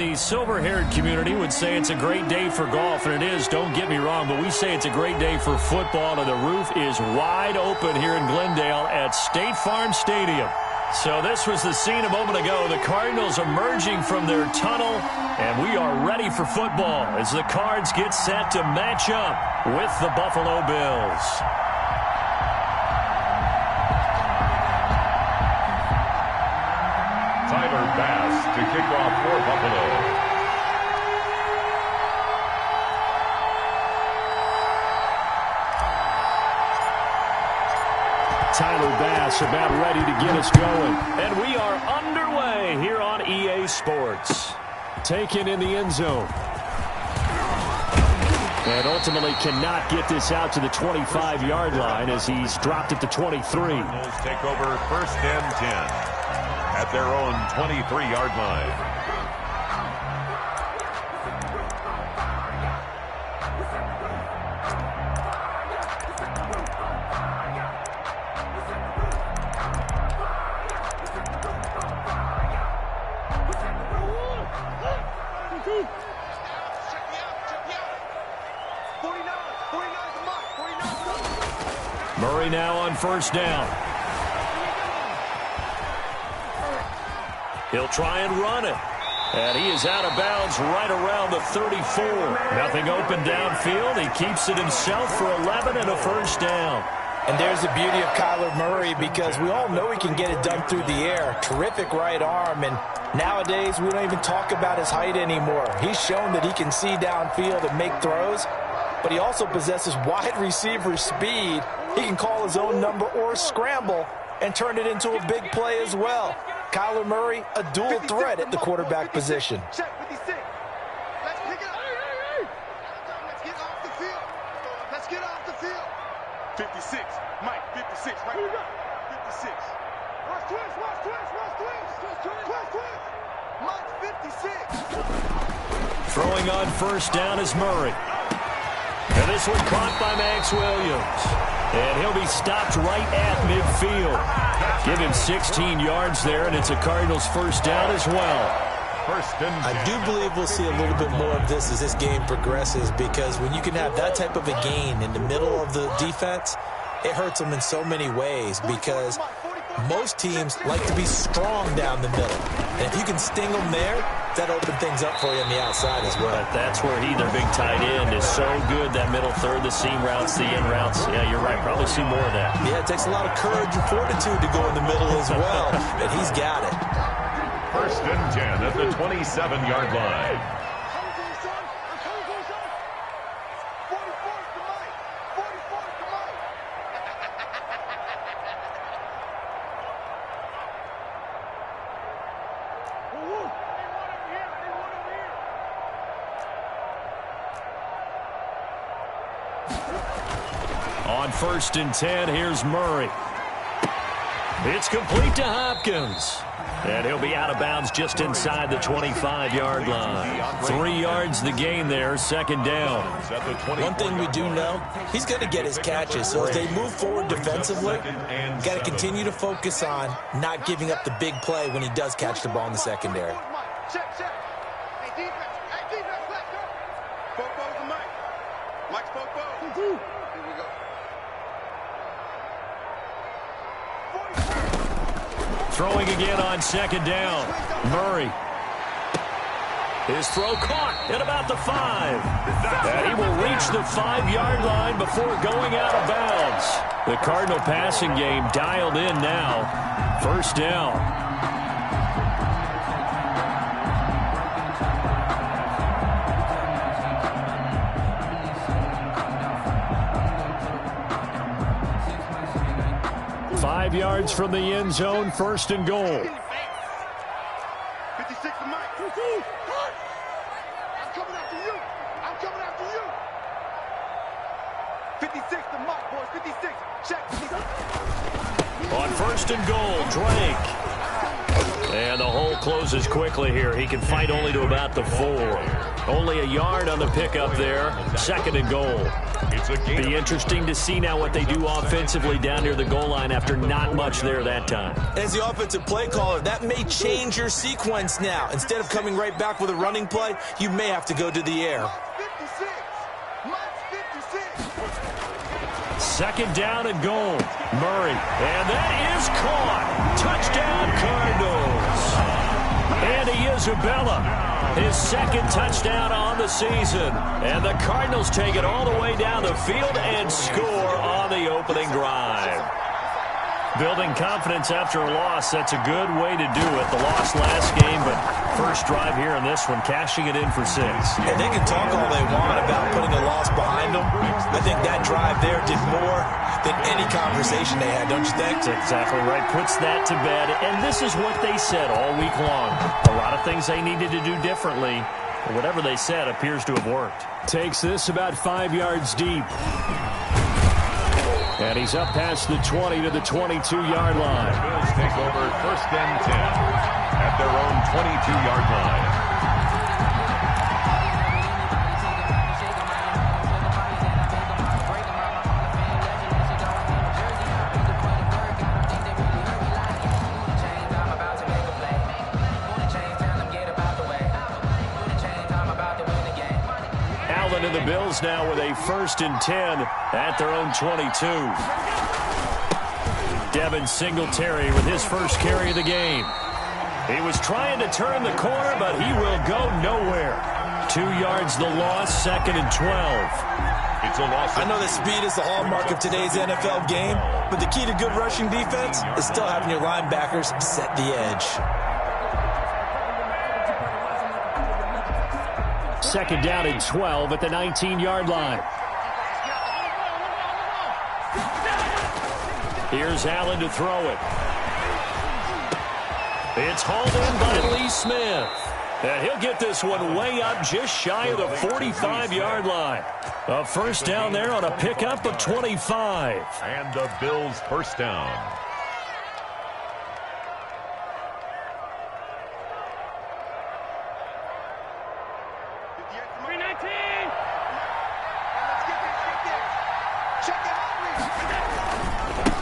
The silver-haired community would say it's a great day for golf, and it is, don't get me wrong, but we say it's a great day for football, and the roof is wide open here in Glendale at State Farm Stadium. So this was the scene a moment ago. The Cardinals emerging from their tunnel, and we are ready for football as the Cards get set to match up with the Buffalo Bills. Tyler Bass to kick off for Buffalo. Tyler Bass about ready to get us going. And we are underway here on EA Sports. Taken in the end zone. And ultimately cannot get this out to the 25-yard line as he's dropped it to 23. Cardinals take over 1st and 10. At their own 23-yard line. Murray now on 1st down. He'll try and run it. And he is out of bounds right around the 34. Nothing open downfield. He keeps it himself for 11 and a 1st down. And there's the beauty of Kyler Murray, because we all know he can get it done through the air. Terrific right arm. And nowadays, we don't even talk about his height anymore. He's shown that he can see downfield and make throws. But he also possesses wide receiver speed. He can call his own number or scramble and turn it into a big play as well. Kyler Murray, a dual threat at the quarterback position. Check 56. Let's pick it up. Let's get off the field. Let's get off the field. 56. Mike, 56. Right here. 56. Watch twist, watch twist, watch twist. Twist, twist. Mike, 56. Throwing on 1st down is Murray. And this one caught by Max Williams. And he'll be stopped right at midfield. Give him 16 yards there, and it's a Cardinals 1st down as well. I do believe we'll see a little bit more of this as this game progresses, because when you can have that type of a gain in the middle of the defense, it hurts them in so many ways, because most teams like to be strong down the middle. And if you can sting them there, that opens things up for you on the outside as well. But that's where he, their big tight end, is so good, that middle third, the seam routes, the in routes. Yeah, you're right. Probably see more of that. Yeah, it takes a lot of courage and fortitude to go in the middle as well, and he's got it. 1st and 10 at the 27-yard line. On 1st and 10, here's Murray. It's complete to Hopkins. And he'll be out of bounds just inside the 25-yard line. 3 yards the gain there, 2nd down. One thing we do know, he's going to get his catches. So as they move forward defensively, got to continue to focus on not giving up the big play when he does catch the ball in the secondary. Check, check. Hey, defense. Hey, defense, let's go. Bobo's the Mike. Mike's Bobo. Here we go. Throwing again on 2nd down. Murray. His throw caught at about the 5. And he will reach the 5-yard line before going out of bounds. The Cardinal passing game dialed in now. 1st down. Yards from the end zone, 1st and goal. 56 to Mike. I'm coming after you. I'm coming after you. 56 to Mike, boys. 56. Check. On 1st and goal, Drake. And the hole closes quickly here. He can fight only to about the 4. Only a yard on the pickup there. 2nd and goal. Be interesting to see now what they do offensively down near the goal line after not much there that time. As the offensive play caller, that may change your sequence now. Instead of coming right back with a running play, you may have to go to the air. 2nd down and goal. Murray. And that is caught. Touchdown, Cardinals. Andy Isabella, his 2nd touchdown on the season. And the Cardinals take it all the way down the field and score on the opening drive. Building confidence after a loss, that's a good way to do it. The loss last game, but first drive here in this one, cashing it in for 6. And they can talk all they want about putting a loss behind them. I think that drive there did more than any conversation they had, don't you think? That's exactly right. Puts that to bed. And this is what they said all week long. A lot of things they needed to do differently. But whatever they said appears to have worked. Takes this about 5 yards deep. And he's up past the 20 to the 22-yard line. Bills take over 1st and 10 at their own 22-yard line. And the Bills now with a 1st and 10 at their own 22. Devin Singletary with his first carry of the game. He was trying to turn the corner, but he will go nowhere. 2 yards the loss, 2nd and 12. It's a loss. I know that speed is the hallmark of today's NFL game, but the key to good rushing defense is still having your linebackers set the edge. 2nd down and 12 at the 19-yard line. Here's Allen to throw it. It's hauled in by Lee Smith. And he'll get this one way up just shy of the 45-yard line. A 1st down there on a pickup of 25. And the Bills' 1st down.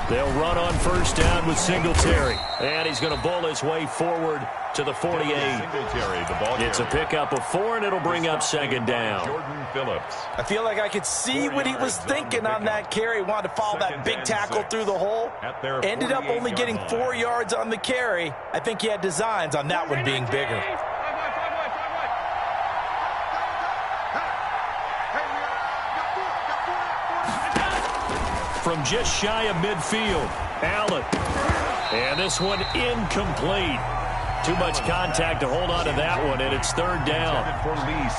They'll run on 1st down with Singletary. And he's going to bowl his way forward to the 48. Singletary, the ball It's a pickup of 4, and it'll bring up 2nd down. Jordan Phillips. I feel like I could see what he was thinking on that carry. He wanted to follow that big tackle through the hole. Ended up only getting 4 yards on the carry. I think he had designs on that one being bigger. From just shy of midfield, Allen. And this one incomplete. Too much contact to hold on to that one, and it's 3rd down.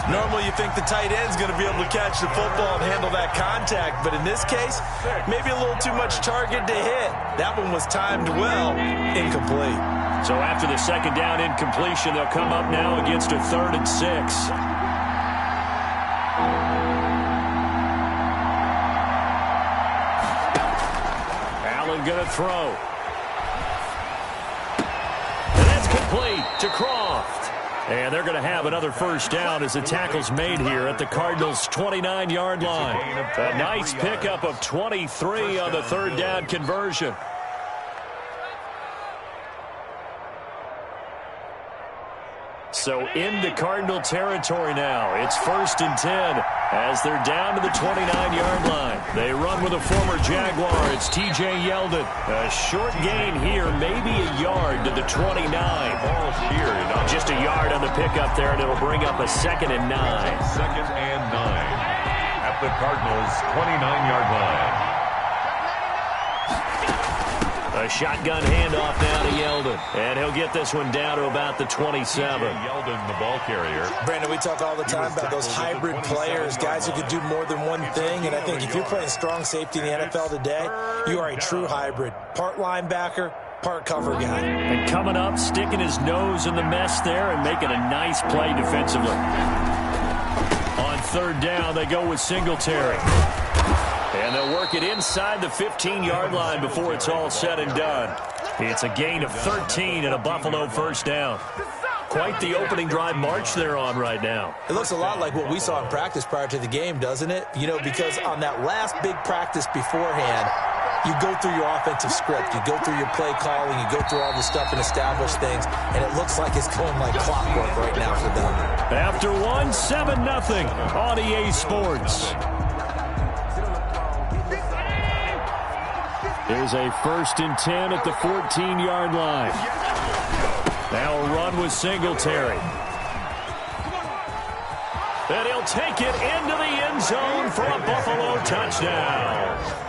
Normally you think the tight end's going to be able to catch the football and handle that contact, but in this case, maybe a little too much target to hit. That one was timed well, incomplete. So after the 2nd down incompletion, they'll come up now against a 3rd and 6. Going to throw. And that's complete to Croft. And they're going to have another 1st down as the tackle's made here at the Cardinals' 29-yard line. A nice pickup of 23 on the 3rd down conversion. So into Cardinal territory now. It's 1st and 10 as they're down to the 29-yard line. They run with a former Jaguar. It's T.J. Yeldon. A short gain here, maybe a yard to the 29. Just a yard on the pickup there, and it'll bring up a 2nd and 9. 2nd and 9 at the Cardinals' 29-yard line. A shotgun handoff now to Yeldon. And he'll get this one down to about the 27. Yeldon, the ball carrier. Brandon, we talk all the time about those hybrid players, guys who could do more than one thing. And I think if you're playing strong safety in the NFL today, you are a true hybrid. Part linebacker, part cover guy. And coming up, sticking his nose in the mess there and making a nice play defensively. On 3rd down, they go with Singletary. And they'll work it inside the 15-yard line before it's all said and done. It's a gain of 13 and a Buffalo first down. Quite the opening drive march they're on right now. It looks a lot like what we saw in practice prior to the game, doesn't it? You know, because on that last big practice beforehand, you go through your offensive script, you go through your play calling, you go through all the stuff and establish things, and it looks like it's going like clockwork right now for them. After 7-0 on EA Sports. There's a 1st and 10 at the 14-yard line. Now a run with Singletary. And he'll take it into the end zone for a Buffalo touchdown.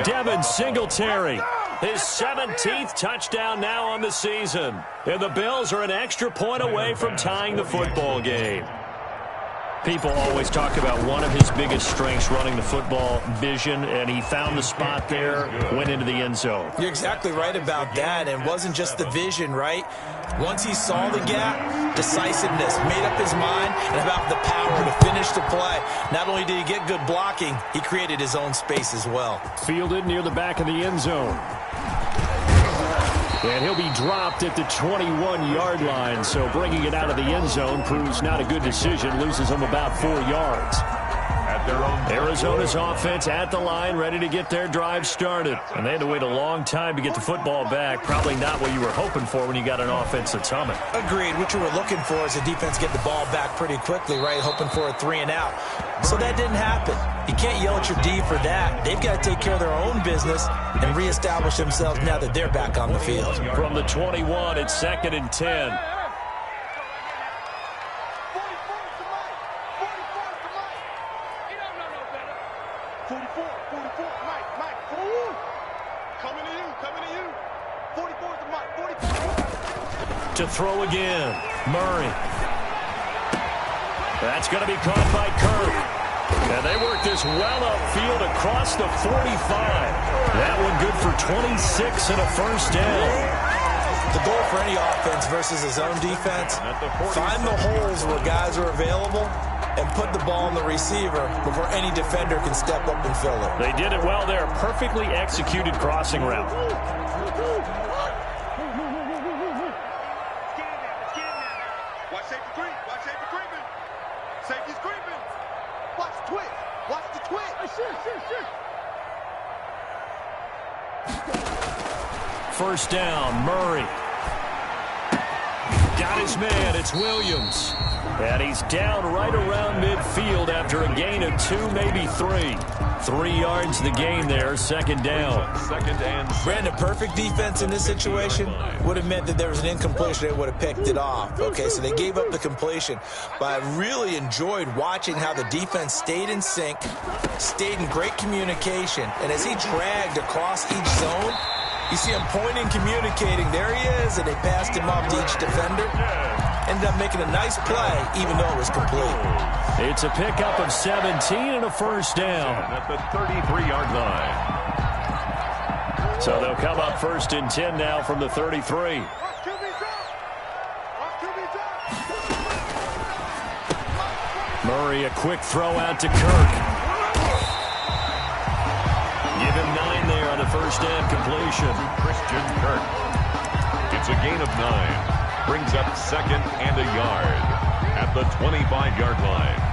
Devin Singletary, his 17th touchdown now on the season. And the Bills are an extra point away from tying the football game. People always talk about one of his biggest strengths running the football, vision, and he found the spot there, went into the end zone. You're exactly right about that, and it wasn't just the vision, right? Once he saw the gap, decisiveness, made up his mind, and about the power to finish the play. Not only did he get good blocking, he created his own space as well. Fielded near the back of the end zone. And he'll be dropped at the 21-yard line, so bringing it out of the end zone proves not a good decision, loses him about 4 yards. Arizona's offense at the line, ready to get their drive started. And they had to wait a long time to get the football back. Probably not what you were hoping for when you got an offense that's humming. Agreed. What you were looking for is the defense get the ball back pretty quickly, right? Hoping for a 3-and-out. So that didn't happen. You can't yell at your D for that. They've got to take care of their own business and reestablish themselves now that they're back on the field. From the 21, it's 2nd and 10. To throw again, Murray. That's going to be caught by Kirk. And they work this well upfield across the 45. That one good for 26 and a first down. The goal for any offense versus his own defense, find the holes where guys are available and put the ball on the receiver before any defender can step up and fill it. They did it well there. Perfectly executed crossing route. First down, Murray. Got his man, it's Williams. And he's down right around midfield after a gain of 2, maybe 3. 3 yards the gain there, 2nd down. Brandon, perfect defense in this situation would have meant that there was an incompletion. They would have picked it off. Okay, so they gave up the completion. But I really enjoyed watching how the defense stayed in sync, stayed in great communication. And as he dragged across each zone, you see him pointing, communicating. There he is, and they passed him off to each defender. Ended up making a nice play, even though it was complete. It's a pickup of 17 and a first down. At the 33-yard line. So they'll come up 1st and 10 now from the 33. Murray, a quick throw out to Kirk. Give him 9 there on the first down completion. Christian Kirk. It's a gain of 9. Brings up 2nd and a yard at the 25-yard line.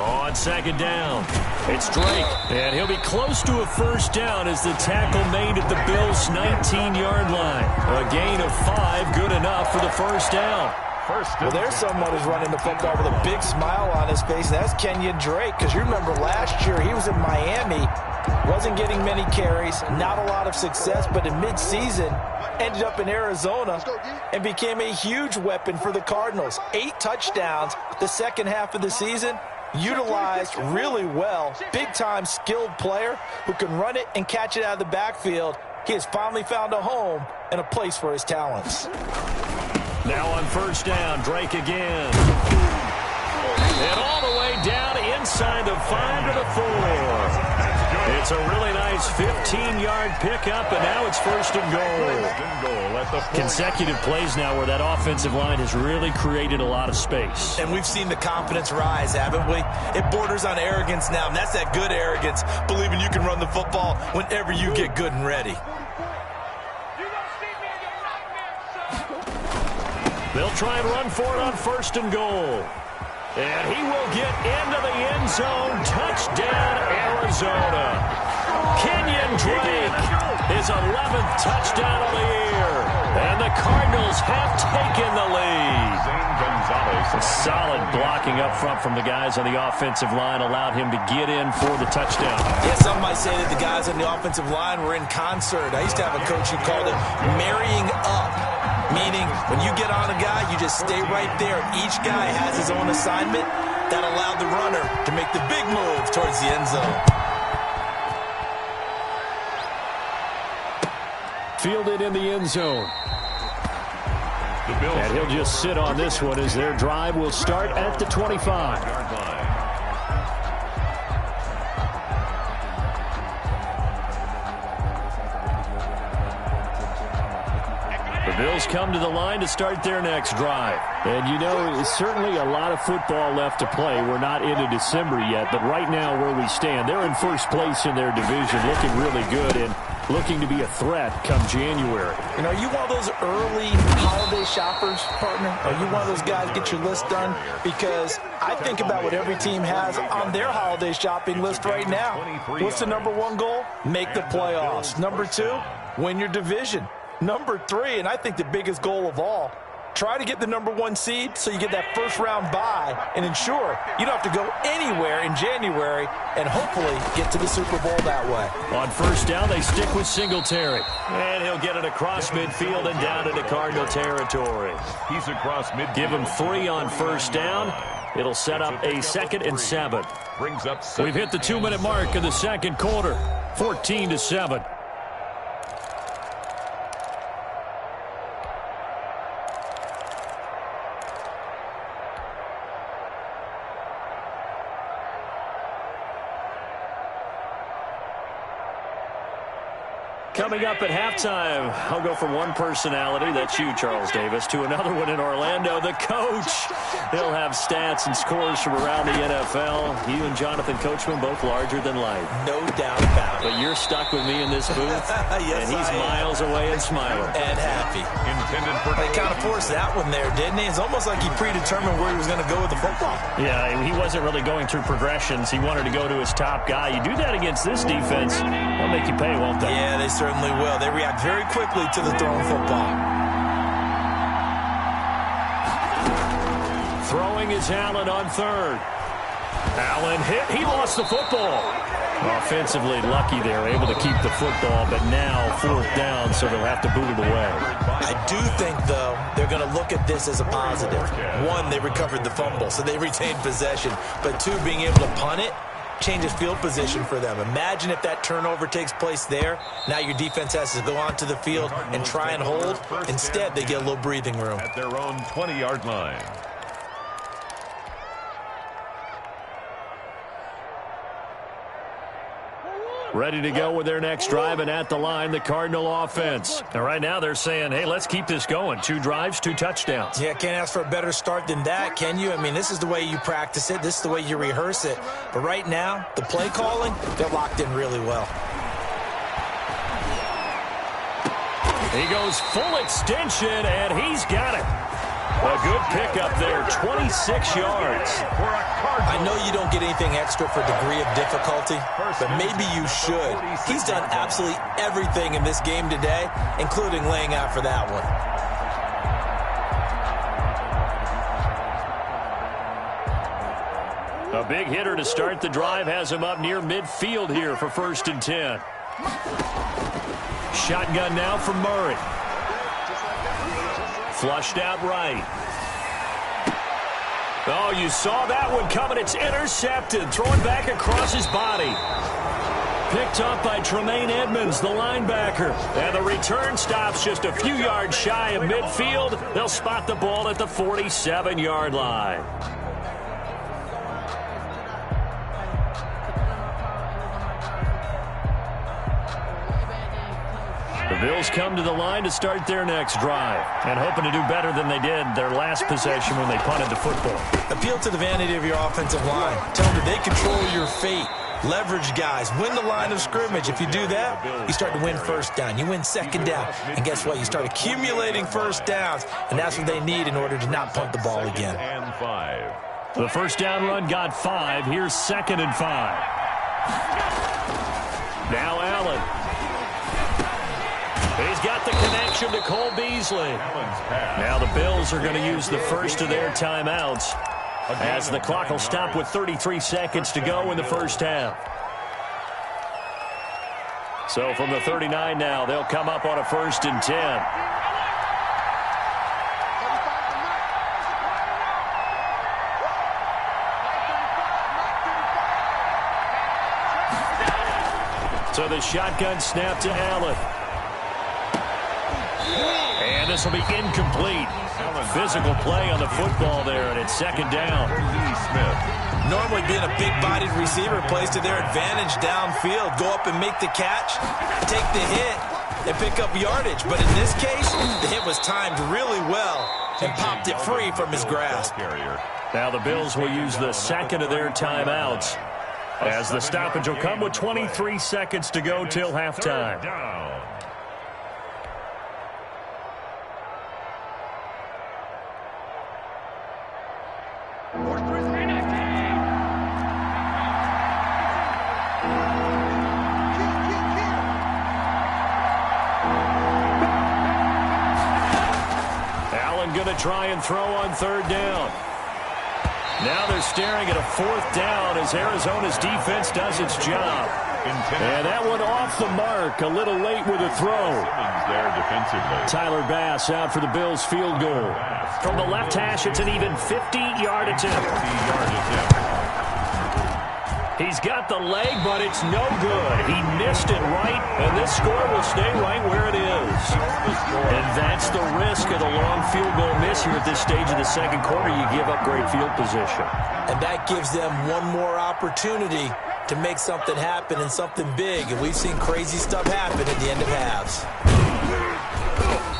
On 2nd down, it's Drake, and he'll be close to a first down as the tackle made at the Bills' 19-yard line. A gain of 5, good enough for the first down. Well, there's someone who's running the football with a big smile on his face, and that's Kenyon Drake, because you remember last year he was in Miami, wasn't getting many carries, not a lot of success, but in midseason ended up in Arizona and became a huge weapon for the Cardinals. 8 touchdowns the second half of the season. Utilized really well. Big-time skilled player who can run it and catch it out of the backfield. He has finally found a home and a place for his talents. Now on first down, Drake again. And all the way down inside the 5 to the 4. It's It's a really nice 15-yard pickup, and now it's first and goal. Consecutive plays now where that offensive line has really created a lot of space. And we've seen the confidence rise, haven't we? It borders on arrogance now, and that's that good arrogance, believing you can run the football whenever you get good and ready. They'll try and run for it on first and goal. And he will get into the end zone. Touchdown, Arizona. Kenyon Drake, his 11th touchdown of the year. And the Cardinals have taken the lead. Solid blocking up front from the guys on the offensive line allowed him to get in for the touchdown. Yeah, some might say that the guys on the offensive line were in concert. I used to have a coach who called it marrying up. Meaning, when you get on a guy, you just stay right there. Each guy has his own assignment that allowed the runner to make the big move towards the end zone. Fielded in the end zone. And he'll just sit on this one as their drive will start at the 25. Bills come to the line to start their next drive. And you know, it's certainly a lot of football left to play. We're not into December yet, but right now where we stand, they're in first place in their division, looking really good and looking to be a threat come January. You know, are you one of those early holiday shoppers, partner? Are you one of those guys get your list done? Because I think about what every team has on their holiday shopping list right now. What's the number one goal? Make the playoffs. Number two, win your division. Number three, and I think the biggest goal of all, try to get the number one seed so you get that first round bye and ensure you don't have to go anywhere in January and hopefully get to the Super Bowl that way. On first down, they stick with Singletary. And he'll get it across midfield and down into Cardinal territory. He's across midfield. Give him 3 on first down. It'll set up a 2nd and 7. Brings up We've hit the 2-minute mark of the second quarter. 14-7. Coming up at halftime, I'll go from one personality, that's you, Charles Davis, to another one in Orlando, the coach. He'll have stats and scores from around the NFL. You and Jonathan Coachman, both larger than life. No doubt about it. But you're stuck with me in this booth, yes, and he's miles away and smiling. And happy. Intended for They kind of forced that one there, didn't he? It's almost like he predetermined where he was going to go with the football. Yeah, he wasn't really going through progressions. He wanted to go to his top guy. You do that against this defense, they'll make you pay, won't they? Yeah, they certainly will. They react very quickly to the thrown football. Throwing is Allen on third. Allen hit. He lost the football. Offensively lucky there, able to keep the football, but now fourth down, so they'll have to boot it away. I do think, though, they're going to look at this as a positive. One, they recovered the fumble, so they retained possession. But two, being able to punt it changes field position for them. Imagine if that turnover takes place there. Now your defense has to go onto the field and try and hold. Instead, they get a little breathing room. at their own 20-yard line. Ready to go with their next drive, and at the line, the Cardinal offense. And right now they're saying, hey, let's keep this going. 2 drives, 2 touchdowns. Yeah, can't ask for a better start than that, can you? I mean, this is the way you practice it. This is the way you rehearse it. But right now, the play calling, they're locked in really well. He goes full extension, and he's got it. A good pickup there, 26 yards. I know you don't get anything extra for degree of difficulty, but maybe you should. He's done absolutely everything in this game today, including laying out for that one. A big hitter to start the drive has him up near midfield here for 1st and 10. Shotgun now from Murray. Flushed out right. Oh, you saw that one coming. It's intercepted. Throwing back across his body. Picked up by Tremaine Edmonds, the linebacker. And the return stops just a few yards shy of midfield. They'll spot the ball at the 47-yard line. Bills come to the line to start their next drive and hoping to do better than they did their last possession when they punted the football. Appeal to the vanity of your offensive line. Tell them that they control your fate. Leverage guys. Win the line of scrimmage. If you do that, you start to win first down. You win second down. And guess what? You start accumulating first downs, and that's what they need in order to not punt the ball again. And 5. The first down run got 5. Here's 2nd and 5. Now Allen. He's got the connection to Cole Beasley. Now the Bills are going to use the first of their timeouts as the clock will stop with 33 seconds to go in the first half. So from the 39 now, they'll come up on a 1st and 10. So the shotgun snap to Allen. And this will be incomplete. Physical play on the football there, and it's 2nd down. Normally being a big-bodied receiver plays to their advantage downfield. Go up and make the catch, take the hit, and pick up yardage. But in this case, the hit was timed really well and popped it free from his grasp. Now the Bills will use the 2nd of their timeouts as the stoppage will come with 23 seconds to go till halftime. Allen going to try and throw on 3rd down. Now they're staring at a 4th down as Arizona's defense does its job. And that one off the mark, a little late with a throw. There defensively. Tyler Bass out for the Bills field goal. From the left hash, it's an even 50-yard attempt. He's got the leg, but it's no good. He missed it right, and this score will stay right where it is. And that's the risk of the long field goal miss here at this stage of the 2nd quarter. You give up great field position. And that gives them one more opportunity to make something happen and something big. And we've seen crazy stuff happen at the end of halves.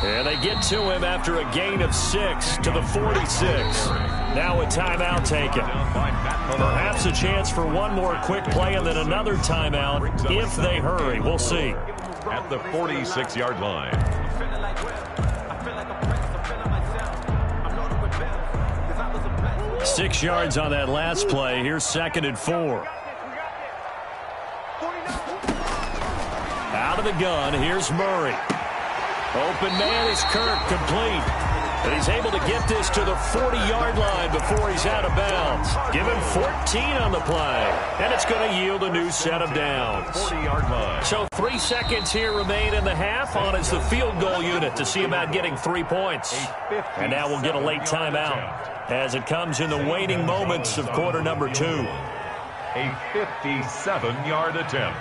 And they get to him after a gain of 6 to the 46. Now a timeout taken. Perhaps a chance for one more quick play and then another timeout if they hurry. We'll see. At the 46-yard line. 6 yards on that last play. Here's 2nd and 4. Out of the gun, here's Murray. Open man is Kirk, complete. And he's able to get this to the 40-yard line before he's out of bounds. Give him 14 on the play. And it's going to yield a new set of downs. 40-yard line. So 3 seconds here remain in the half. On is the field goal unit to see about getting 3 points. And now we'll get a late timeout as it comes in the waning moments of quarter number 2. A 57-yard attempt.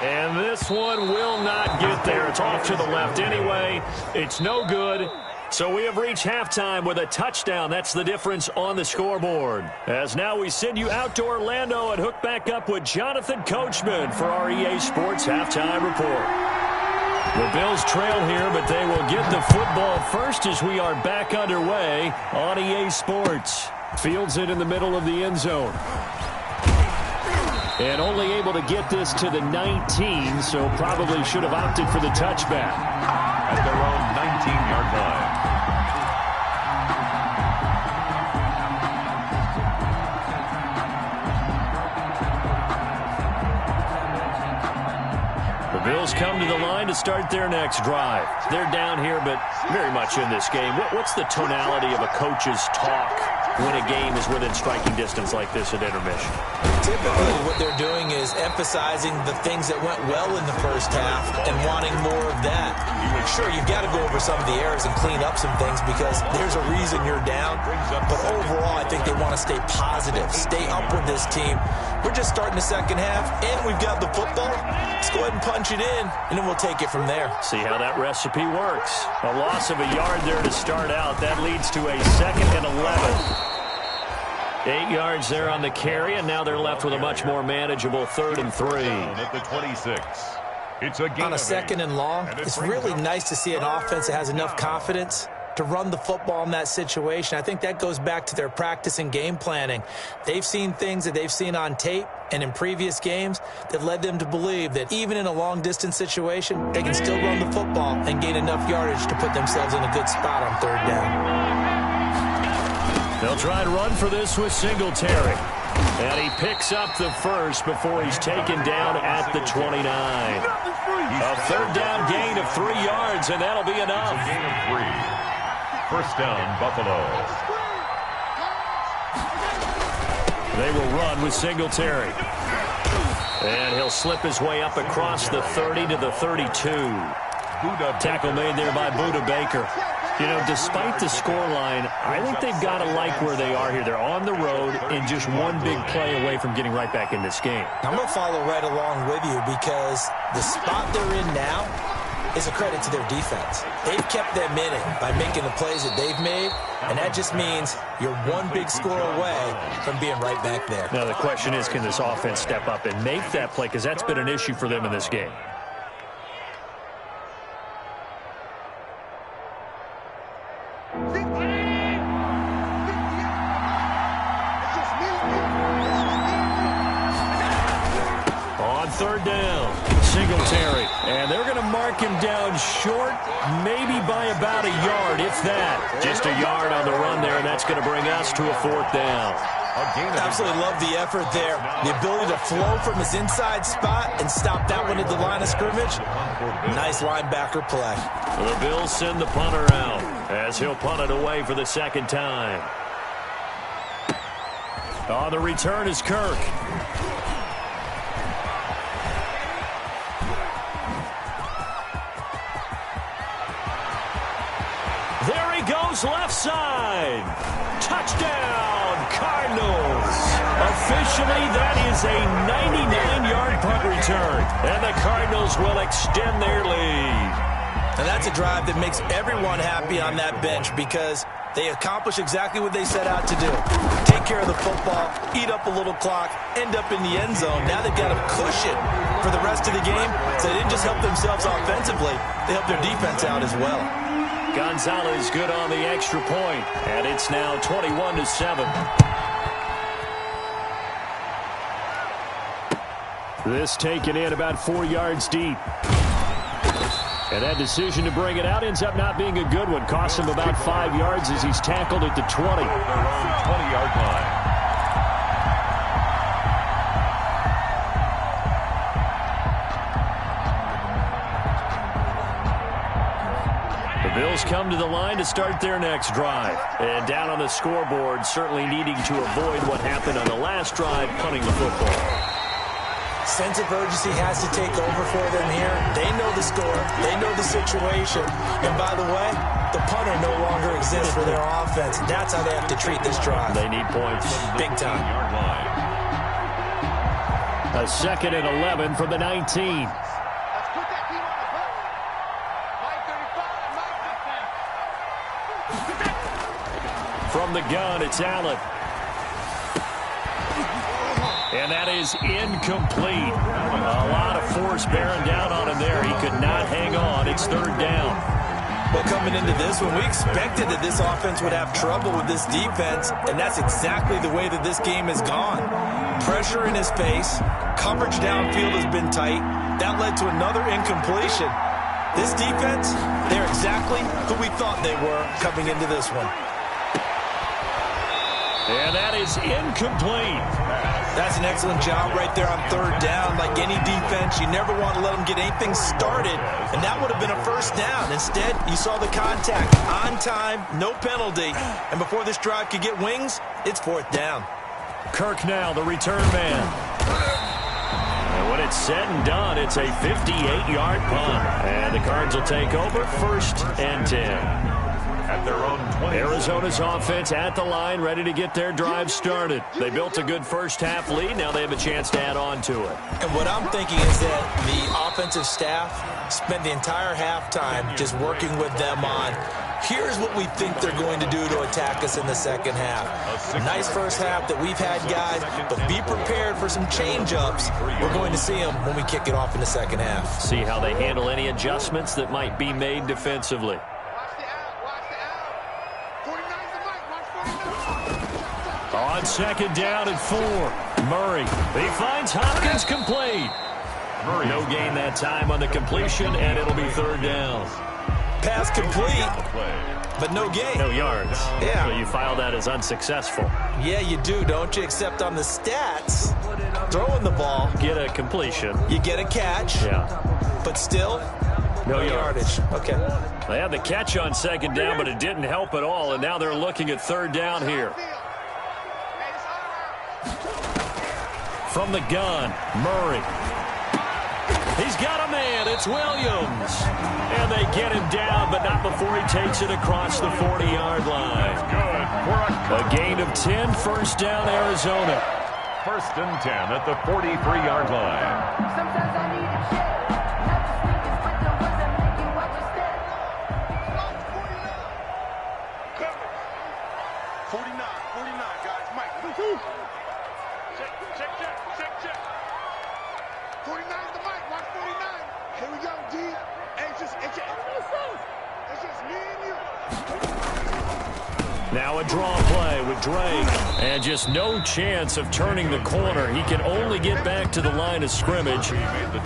And this one will not get there. It's off to the left anyway. It's no good. So we have reached halftime with a touchdown. That's the difference on the scoreboard. As now we send you out to Orlando and hook back up with Jonathan Coachman for our EA Sports Halftime Report. The Bills trail here, but they will get the football first as we are back underway on EA Sports. Fields it in the middle of the end zone. And only able to get this to the 19, so probably should have opted for the touchback. At their own 19-yard line. The Bills come to the line to start their next drive. They're down here, but very much in this game. What's the tonality of a coach's talk when a game is within striking distance like this at intermission? Typically, what they're doing is emphasizing the things that went well in the first half and wanting more of that. Sure, you've got to go over some of the errors and clean up some things because there's a reason you're down. But overall, I think they want to stay positive, stay up with this team. We're just starting the second half, and we've got the football. Let's go ahead and punch it in, and then we'll take it from there. See how that recipe works. A loss of a yard there to start out. That leads to a 2nd and 11. 8 yards there on the carry, and now they're left with a much more manageable 3rd and 3. At the 26. It's a gain on a 2nd and long. It's really nice to see an offense that has enough confidence to run the football in that situation. I think that goes back to their practice and game planning. They've seen things that they've seen on tape and in previous games that led them to believe that even in a long-distance situation, they can still run the football and gain enough yardage to put themselves in a good spot on 3rd down. They'll try and run for this with Singletary. And he picks up the first before he's taken down at the 29. A 3rd down gain of 3 yards, and that'll be enough. It's a gain of 3. First down, Buffalo. They will run with Singletary. And he'll slip his way up across the 30 to the 32. Tackle made there by Buda Baker. You know, despite the scoreline, I think they've got to like where they are here. They're on the road and just one big play away from getting right back in this game. I'm going to follow right along with you because the spot they're in now is a credit to their defense. They've kept them in it by making the plays that they've made, and that just means you're one big score away from being right back there. Now the question is, can this offense step up and make that play? Because that's been an issue for them in this game. On 3rd down, Singletary. And they're going to mark him down short, maybe by about a yard, if that. Just a yard on the run there, and that's going to bring us to a 4th down. Absolutely love the effort there. The ability to flow from his inside spot and stop that one at the line of scrimmage. Nice linebacker play. The Bills send the punter out as he'll punt it away for the 2nd time. On the return is Kirk. There he goes, left side. Touchdown, Cardinals. Officially, that is a 99-yard punt return. And the Cardinals will extend their lead. And that's a drive that makes everyone happy on that bench because they accomplish exactly what they set out to do. Take care of the football, eat up a little clock, end up in the end zone. Now they've got a cushion for the rest of the game. So they didn't just help themselves offensively, they helped their defense out as well. Gonzalez good on the extra point, and it's now 21-7. This taken in about 4 yards deep. And that decision to bring it out ends up not being a good one. Costs him about 5 yards as he's tackled at the 20. 20-yard line. Bills come to the line to start their next drive. And down on the scoreboard, certainly needing to avoid what happened on the last drive, punting the football. Sense of urgency has to take over for them here. They know the score. They know the situation. And by the way, the punter no longer exists for their offense. That's how they have to treat this drive. They need points. Big time. A 2nd and 11 from the 19. From the gun, it's Allen. And that is incomplete. A lot of force bearing down on him there. He could not hang on. It's 3rd down. Well, coming into this one, we expected that this offense would have trouble with this defense, and that's exactly the way that this game has gone. Pressure in his face. Coverage downfield has been tight. That led to another incompletion. This defense, they're exactly who we thought they were coming into this one. And that is incomplete. That's an excellent job right there on 3rd down. Like any defense, you never want to let them get anything started, and that would have been a 1st down. Instead, you saw the contact on time, no penalty, and before this drive could get wings, it's 4th down. Kirk now, the return man. And when it's said and done, it's a 58-yard punt. And the Cards will take over 1st and 10. At their own 20. Arizona's offense at the line, ready to get their drive started. They built a good first-half lead. Now they have a chance to add on to it. And what I'm thinking is that the offensive staff spent the entire halftime just working with them on Here's what we think they're going to do to attack us in the second half. Nice first half that we've had, guys, but be prepared for some change-ups. We're going to see them when we kick it off in the second half. See how they handle any adjustments that might be made defensively. On second down and 4, Murray. He finds Hopkins complete. No gain that time on the completion, and it'll be third down. Pass complete, but no gain. No yards. Yeah. So you file that as unsuccessful. Yeah, you do, don't you? Except on the stats, throwing the ball. Get a completion. You get a catch. Yeah. But still, no yardage. Okay. They had the catch on second down, but it didn't help at all, and now they're looking at third down here. From the gun, Murray. He's got a man. It's Williams. And they get him down, but not before he takes it across the 40-yard line. A gain of 10, first down, Arizona. First and 10 at the 43-yard line. Sometimes I need a check. Not to speak this, but the words that make you watch your step. 49, guys. Mike. Check. 49 the mic. Watch 49. Here we go, D. Hey, it's just me and you. Now a draw play with Drake. And just no chance of turning the corner. He can only get back to the line of scrimmage.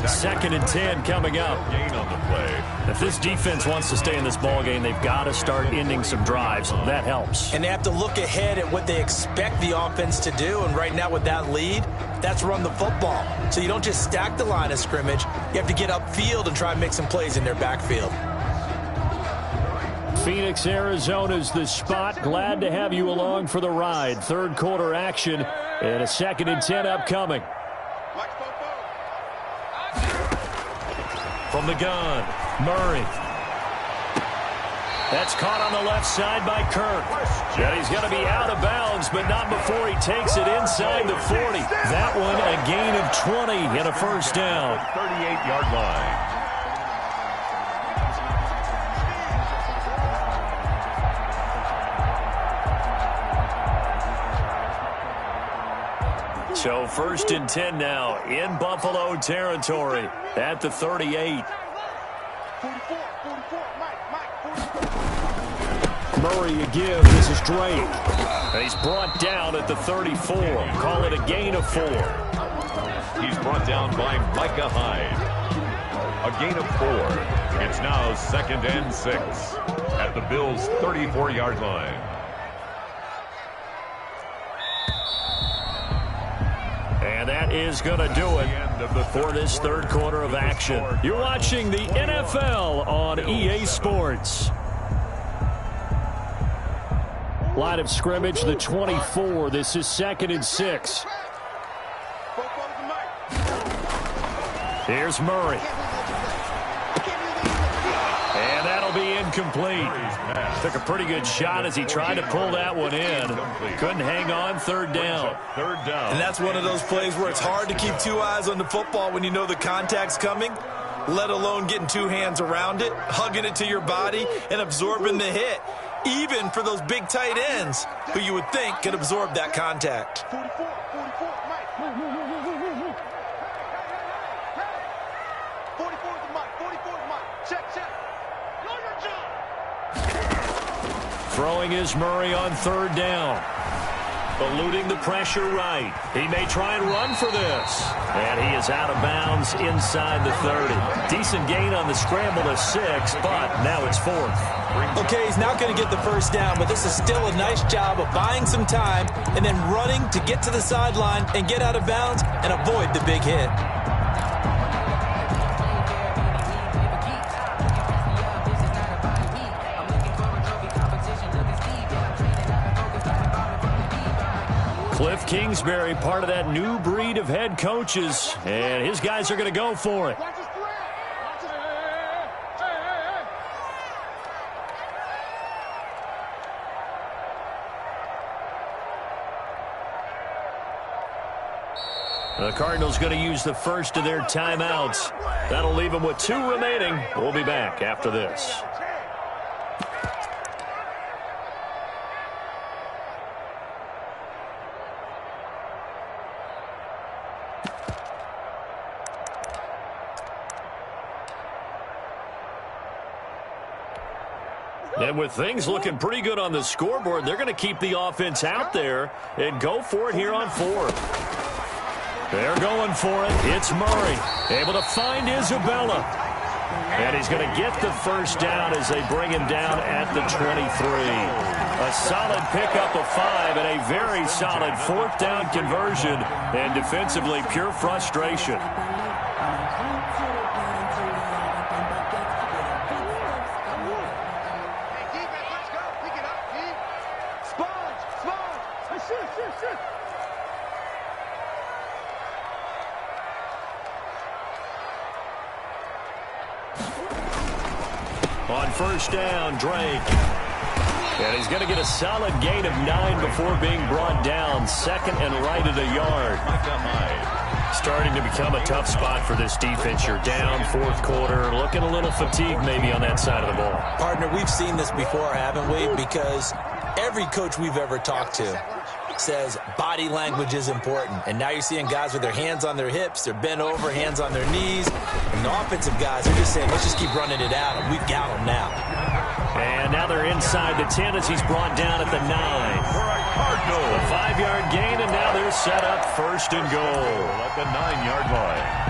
Second and 10 coming up. Gain on the play. If this defense wants to stay in this ballgame, they've got to start ending some drives. That helps. And they have to look ahead at what they expect the offense to do. And right now with that lead, that's run the football. So you don't just stack the line of scrimmage. You have to get upfield and try and make some plays in their backfield. Phoenix, Arizona's the spot. Glad to have you along for the ride. Third quarter action and a second and 10 upcoming. From the gun, Murray. That's caught on the left side by Kirk. And he's going to be out of bounds, but not before he takes it inside the 40. That one a gain of 20 and a first down. 38-yard line. So first and 10 now in Buffalo territory at the 38. 44, Mike. Murray again. This is Drake. And he's brought down at the 34. Call it a gain of 4. He's brought down by Micah Hyde. A gain of 4. It's now second and 6 at the Bills' 34-yard line. And that is going to do it for this third quarter of action. You're watching the NFL on EA Sports. Line of scrimmage, the 24. This is second and 6. Here's Murray. And that'll be incomplete. Took a pretty good shot as he tried to pull that one in. Couldn't hang on. Third down. And that's one of those plays where it's hard to keep two eyes on the football when you know the contact's coming, let alone getting two hands around it, hugging it to your body, and absorbing the hit. Even for those big tight ends who you would think could absorb that contact. 44, Mike. 44 is the mic. Check. Know your job. Throwing is Murray on third down. Eluding the pressure right. He may try and run for this. And he is out of bounds inside the 30. Decent gain on the scramble to 6, but now it's 4th. Okay, he's not going to get the first down, but this is still a nice job of buying some time and then running to get to the sideline and get out of bounds and avoid the big hit. Cliff Kingsbury, part of that new breed of head coaches, and his guys are going to go for it. The Cardinals going to use the first of their timeouts. That'll leave them with 2 remaining. We'll be back after this. And with things looking pretty good on the scoreboard, they're going to keep the offense out there and go for it here on fourth. They're going for it. It's Murray, able to find Isabella. And he's going to get the first down as they bring him down at the 23. A solid pickup of 5 and a very solid fourth down conversion. And defensively, pure frustration. On first down, Drake. And he's going to get a solid gain of 9 before being brought down. Second and right at a yard. Starting to become a tough spot for this defense. You're down fourth quarter, looking a little fatigued maybe on that side of the ball. Partner, we've seen this before, haven't we? Because every coach we've ever talked to says body language is important. And now you're seeing guys with their hands on their hips, they're bent over, hands on their knees. And the offensive guys are just saying, let's just keep running it out, and we've got them now. And now they're inside the 10 as he's brought down at the 9. A 5-yard gain, and now they're set up first and goal at the 9-yard line.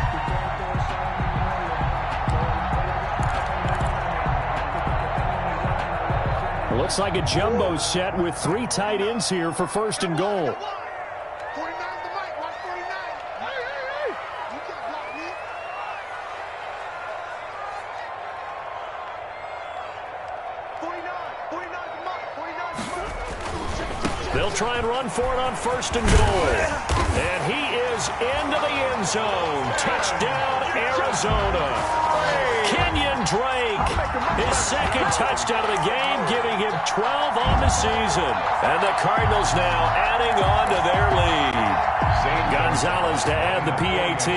Looks like a jumbo set with 3 tight ends here for first and goal. 49 the mic. Watch 49. Hey. You can't block me. 49 the mic. 49 the mic. They'll try and run for it on first and goal. And he is into the end zone. Touchdown, Arizona. Kenyon Drake, his second touchdown of the game, giving him 12 on the season. And the Cardinals now adding on to their lead. Gonzalez to add the PAT.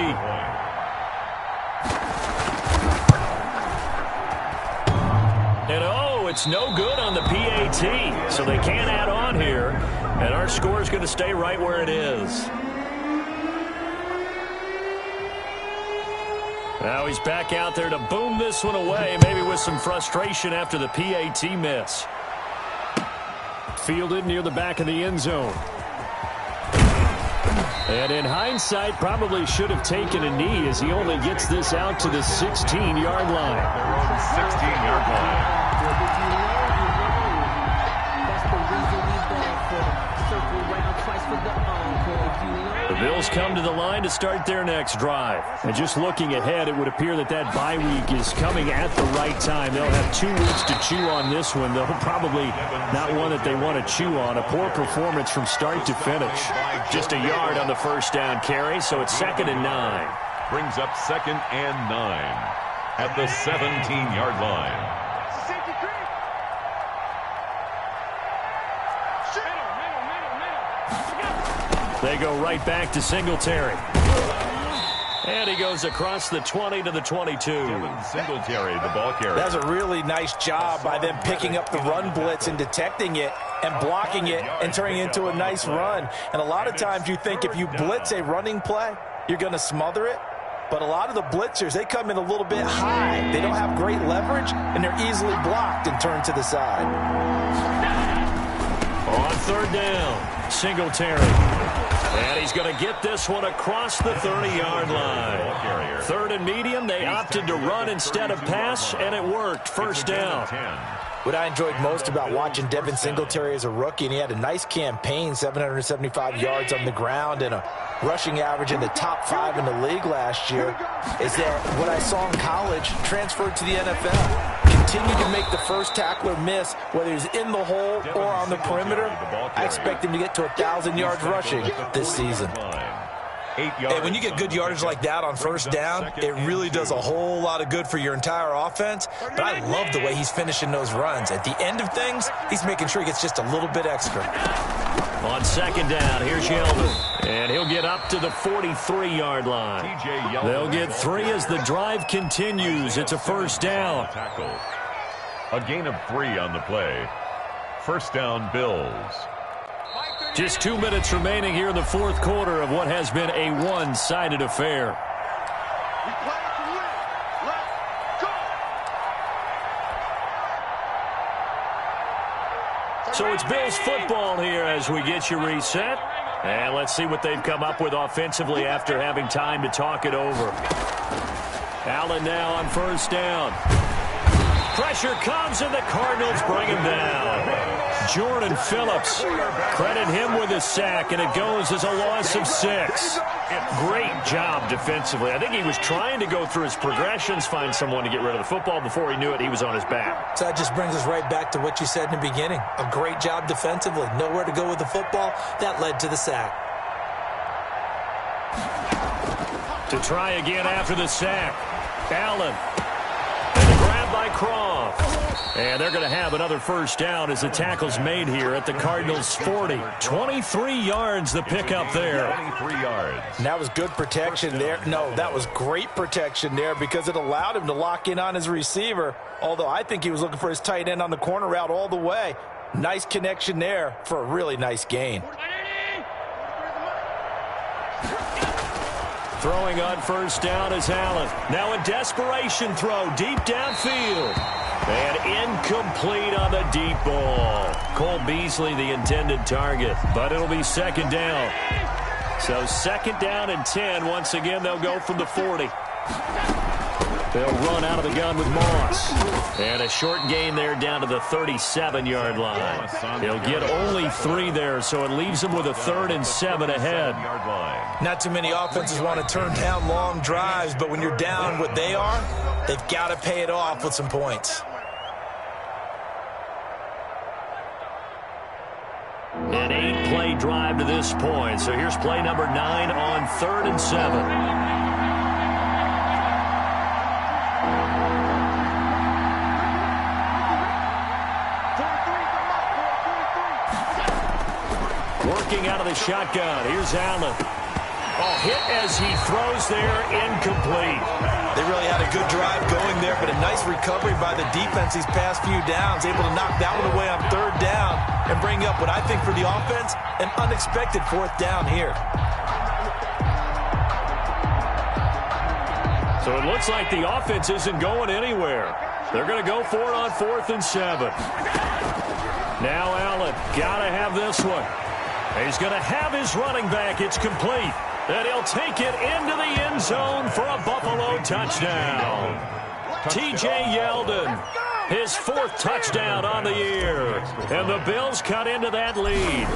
And oh, it's no good on the PAT, so they can't add on here. And our score is going to stay right where it is. Now he's back out there to boom this one away, maybe with some frustration after the PAT miss. Fielded near the back of the end zone. And in hindsight, probably should have taken a knee as he only gets this out to the 16-yard line. 16-yard line. The Bills come to the line to start their next drive. And just looking ahead, it would appear that that bye week is coming at the right time. They'll have 2 weeks to chew on this one, though probably not one that they want to chew on. A poor performance from start to finish. Just a yard on the first down carry, so it's 2nd and 9. Brings up 2nd and 9 at the 17-yard line. They go right back to Singletary. And he goes across the 20 to the 22. Singletary, the ball carrier. That's a really nice job by them picking up the run blitz and detecting it and blocking it and turning it into a nice run. And a lot of times you think if you blitz a running play, you're going to smother it. But a lot of the blitzers, they come in a little bit high. They don't have great leverage, and they're easily blocked and turned to the side. On third down, Singletary. And he's going to get this one across the 30-yard line. Third and medium, they opted to run instead of pass, and it worked. First down. What I enjoyed most about watching Devin Singletary as a rookie, and he had a nice campaign, 775 yards on the ground and a rushing average in the top 5 in the league last year, is that what I saw in college transferred to the NFL. Continue to make the first tackler miss, whether he's in the hole or on the perimeter. I expect him to get to 1,000 yards rushing this season. And when you get good yardage like that on first down, it really does a whole lot of good for your entire offense. But I love the way he's finishing those runs. At the end of things, he's making sure he gets just a little bit extra. On second down, here's Yeldon. And he'll get up to the 43-yard line. They'll get 3 as the drive continues. It's a first down. A gain of 3 on the play. First down, Bills. Just 2 minutes remaining here in the fourth quarter of what has been a one-sided affair. We play to win. Let's go. So it's Bills football here as we get you reset. And let's see what they've come up with offensively after having time to talk it over. Allen now on first down. Pressure comes, and the Cardinals bring him down. Jordan Phillips, credit him with a sack, and it goes as a loss of 6. Great job defensively. I think he was trying to go through his progressions, find someone to get rid of the football. Before he knew it, he was on his back. So that just brings us right back to what you said in the beginning. A great job defensively. Nowhere to go with the football. That led to the sack. To try again after the sack. Allen. And the grab by Croft. And they're going to have another first down as the tackle's made here at the Cardinals' 40. 23 yards the pickup there. 23 yards. And that was good protection there. No, that was great protection there because it allowed him to lock in on his receiver. Although I think he was looking for his tight end on the corner route all the way. Nice connection there for a really nice gain. Throwing on first down is Allen. Now a desperation throw deep downfield. And incomplete on the deep ball. Cole Beasley the intended target, but it'll be second down. So second down and 10. Once again, they'll go from the 40. They'll run out of the gun with Moss. And a short gain there down to the 37-yard line. They'll get only 3 there, so it leaves them with a 3rd and 7 ahead. Not too many offenses want to turn down long drives, but when you're down what they are, they've got to pay it off with some points. An 8-play drive to this point. So here's play number 9 on 3rd and 7. Working out of the shotgun. Here's Allen. Oh, hit as he throws there, incomplete. They really had a good drive going there, but a nice recovery by the defense these past few downs, able to knock that one away on 3rd down and bring up what I think for the offense, an unexpected 4th down here. So it looks like the offense isn't going anywhere. They're going to go for it on 4th and 7. Now Allen, got to have this one. He's going to have his running back. It's complete. And he'll take it into the end zone for a Buffalo touchdown. T.J. Yeldon, his 4th touchdown on the year. And the Bills cut into that lead.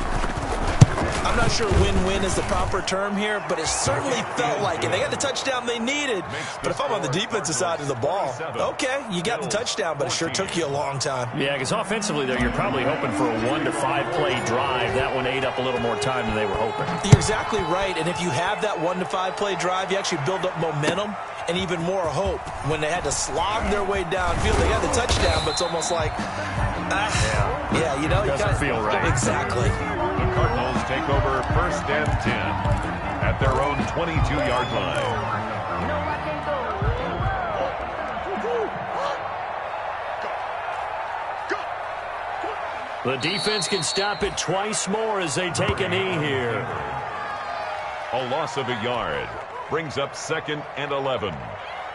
I'm not sure win-win is the proper term here, but it certainly felt like it. They got the touchdown they needed. But if I'm on the defensive side of the ball, okay, you got the touchdown, but it sure took you a long time. Yeah, because offensively, though, you're probably hoping for a 1 to 5 play drive. That one ate up a little more time than they were hoping. You're exactly right, and if you have that 1 to 5 play drive, you actually build up momentum and even more hope. When they had to slog their way downfield, they got the touchdown, but it's almost like, yeah, you know, doesn't feel right. Exactly. The Cardinals take over 1st and 10 at their own 22-yard line. No, I can't go. The defense can stop it twice more as they take a knee here. A loss of a yard brings up 2nd and 11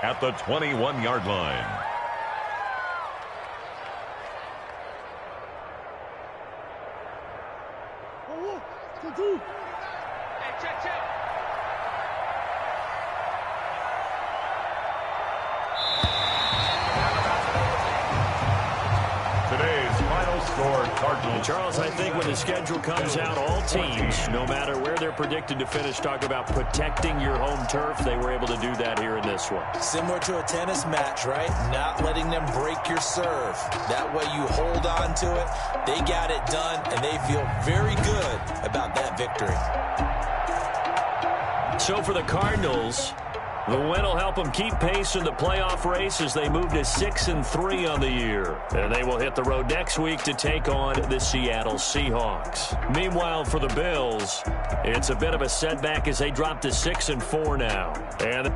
at the 21-yard line. Hey, check. Today's final score, Cardinals. Charles, I think when the schedule comes out, all teams, no matter where they're predicted to finish, talk about protecting your home turf. They were able to do that here in this one. Similar to a tennis match, right? Not letting them break your serve. That way you hold on to it. They got it done, and they feel very good about that victory. So for the Cardinals, the win will help them keep pace in the playoff race as they move to 6-3 on the year. And they will hit the road next week to take on the Seattle Seahawks. Meanwhile, for the Bills, it's a bit of a setback as they drop to 6-4 now. And